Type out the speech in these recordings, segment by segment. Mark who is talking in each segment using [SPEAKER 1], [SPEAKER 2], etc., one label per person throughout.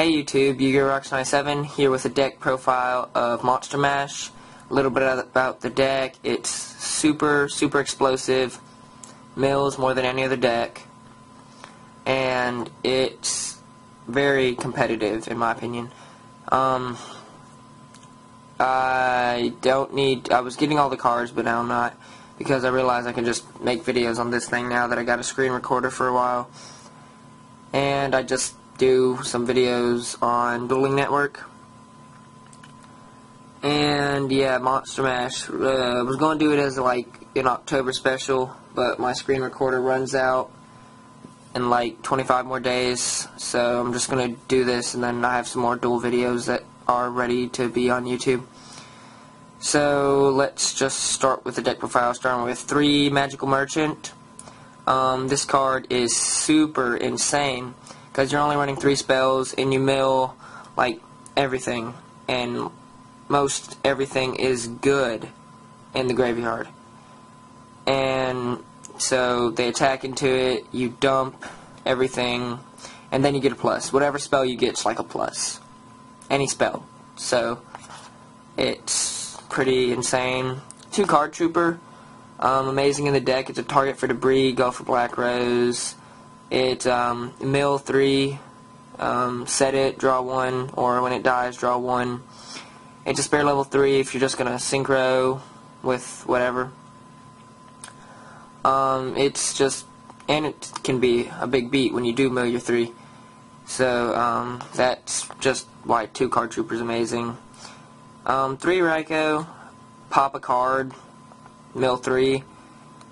[SPEAKER 1] Hey YouTube, YugiRox97 here with a deck profile of Monster Mash. A little bit about the deck. It's super explosive, mills more than any other deck, and it's very competitive in my opinion. I was getting all the cards, but now I'm not, because I realized I can just make videos on this thing now that I got a screen recorder for a while. And I just do some videos on Dueling Network. And yeah, Monster Mash. I was going to do it as like an October special, but my screen recorder runs out in like 25 more days, so I'm just going to do this, and then I have some more duel videos that are ready to be on YouTube. So let's just start with the deck profile, starting with 3 Magical Merchant. This card is super insane because you're only running 3 spells and you mill like everything, and most everything is good in the graveyard. And so they attack into it, you dump everything, and then you get a plus. Whatever spell you get is like a plus. Any spell. So it's pretty insane. 2 Card Trooper. Amazing in the deck. It's a target for debris. Go for Black Rose. It mill 3, set it, draw 1, or when it dies, draw 1. It's a spare level 3 if you're just gonna synchro with whatever. It's just, and it can be a big beat when you do mill your 3. So that's just why 2 Card Trooper is amazing. 3 Raikou, pop a card, mill 3.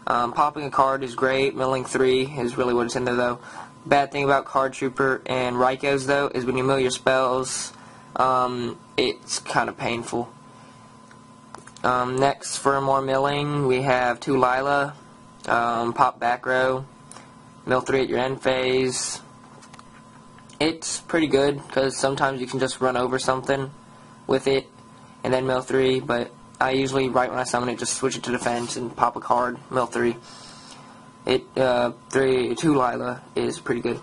[SPEAKER 1] Popping a card is great. Milling 3 is really what it's in there, though. Bad thing about Card Trooper and Raikous, though, is when you mill your spells, it's kind of painful. Next, for more milling, we have 2 Lila. Pop back row. Mill 3 at your end phase. It's pretty good, because sometimes you can just run over something with it, and then mill 3, but I usually, right when I summon it, just switch it to defense and pop a card, mill 3. 2 Lila is pretty good.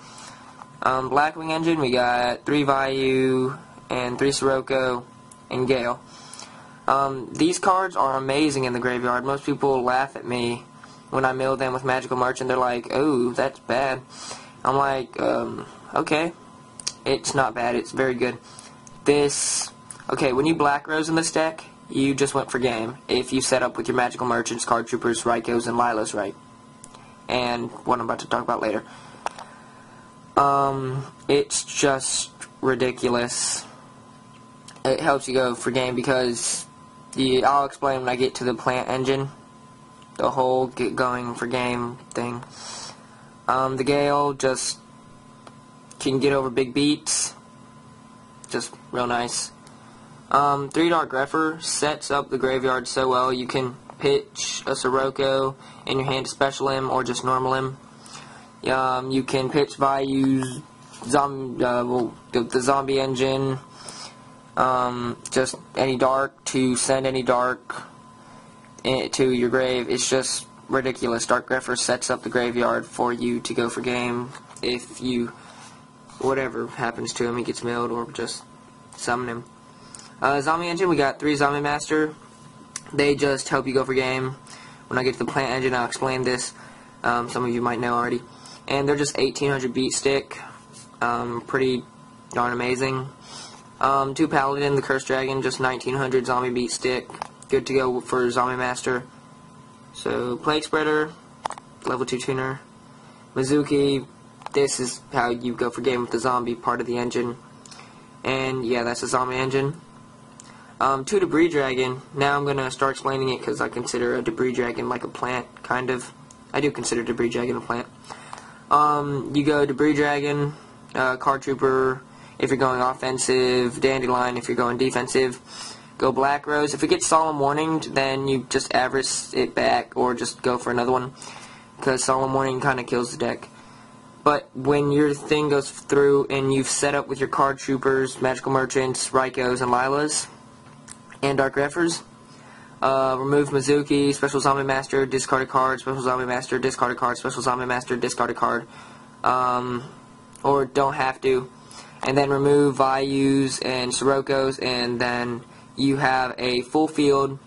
[SPEAKER 1] Blackwing Engine, we got 3 Vayu and 3 Sirocco and Gale. These cards are amazing in the graveyard. Most people laugh at me when I mill them with Magical Merchant. They're like, oh, that's bad. I'm like, okay. It's not bad. It's very good. Okay, when you Black Rose in this deck, you just went for game if you set up with your Magical Merchants, Card Troopers, Raikous, and Lilas right. And what I'm about to talk about later. It's just ridiculous. It helps you go for game because I'll explain when I get to the plant engine. The whole get going for game thing. The Gale just can get over big beats. Just real nice. 3 Dark Grepher sets up the graveyard so well. You can pitch a Sirocco in your hand to special him or just normal him. You can pitch Vayu's the zombie engine, just any dark to send any dark to your grave. It's just ridiculous. Dark Grepher sets up the graveyard for you to go for game if whatever happens to him, he gets milled or just summon him. Zombie Engine, we got 3 Zombie Master. They just help you go for game. When I get to the plant engine, I'll explain this. Some of you might know already. And they're just 1800 beat stick. Pretty darn amazing. 2 Paladin, the Cursed Dragon, just 1900 zombie beat stick. Good to go for Zombie Master. So, Plague Spreader, level 2 tuner. Mizuki, this is how you go for game with the zombie part of the engine. And yeah, that's a zombie engine. 2 Debris Dragon. Now I'm going to start explaining it because I consider a Debris Dragon like a plant, kind of. I do consider Debris Dragon a plant. You go Debris Dragon, Card Trooper if you're going offensive, Dandelion if you're going defensive. Go Black Rose. If it gets Solemn Warning, then you just Avarice it back or just go for another one, because Solemn Warning kind of kills the deck. But when your thing goes through and you've set up with your Card Troopers, Magical Merchants, Raikous, and Lilas, and Dark Greffers, remove Mizuki, Special Zombie Master, discard a card, Special Zombie Master, discard a card, Special Zombie Master, discard a card. Or don't have to. and then remove Vayus and Sirokkos, and then you have a full field,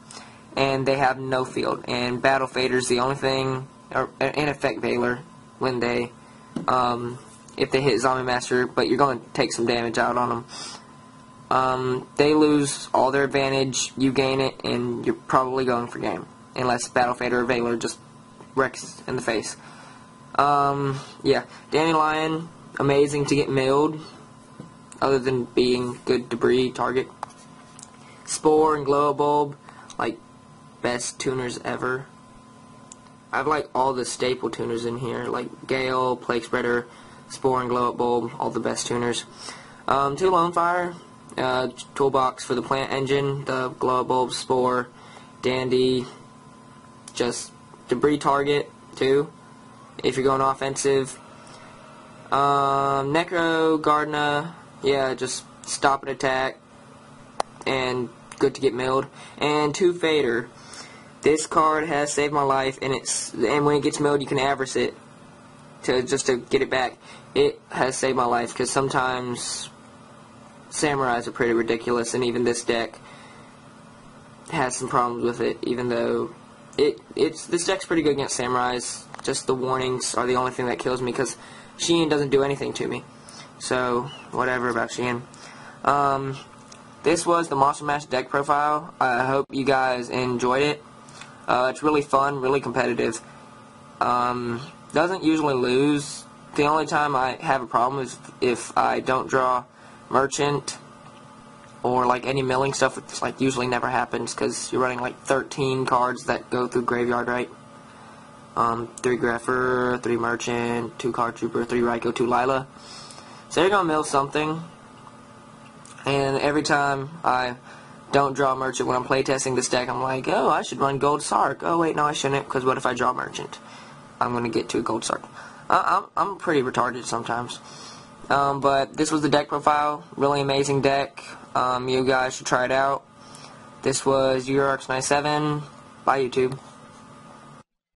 [SPEAKER 1] and they have no field. And Battle Fader's the only thing, or in effect Veiler, when they, if they hit Zombie Master, but you're going to take some damage out on them. They lose all their advantage, you gain it, and you're probably going for game. Unless Battle Fader or Veiler just wrecks in the face. Yeah, Dandelion, amazing to get milled, other than being good debris target. Spore and Glow Bulb, like, best tuners ever. I have like all the staple tuners in here, like Gale, Plague Spreader, Spore and Glow Bulb, all the best tuners. 2 Lone Fire, toolbox for the plant engine, the Glow Bulb, Spore, Dandy, just debris target too, if you're going offensive. Necro, Gardna, yeah, just stop an attack, and good to get milled. And 2 Fader. This card has saved my life, and when it gets milled, you can avarice it just to get it back. It has saved my life because sometimes samurais are pretty ridiculous, and even this deck has some problems with it. Even though this deck's pretty good against samurais, just the warnings are the only thing that kills me because Shein doesn't do anything to me. So whatever about Shein. This was the Monster Mash deck profile. I hope you guys enjoyed it. It's really fun, really competitive. Doesn't usually lose. The only time I have a problem is if I don't draw Merchant or like any milling stuff, which like usually never happens because you're running like 13 cards that go through graveyard, right? 3 Grepher, 3 Merchant, 2 Card Trooper, 3 Raikou, 2 Lila. So you're gonna mill something, and every time I don't draw Merchant when I'm playtesting this deck, I'm like, oh, I should run Gold Sark. Oh wait, no, I shouldn't, because what if I draw Merchant? I'm gonna get to a Gold Sark. I'm pretty retarded sometimes. But this was the deck profile. Really amazing deck. You guys should try it out. This was EuroArx97. Bye, YouTube.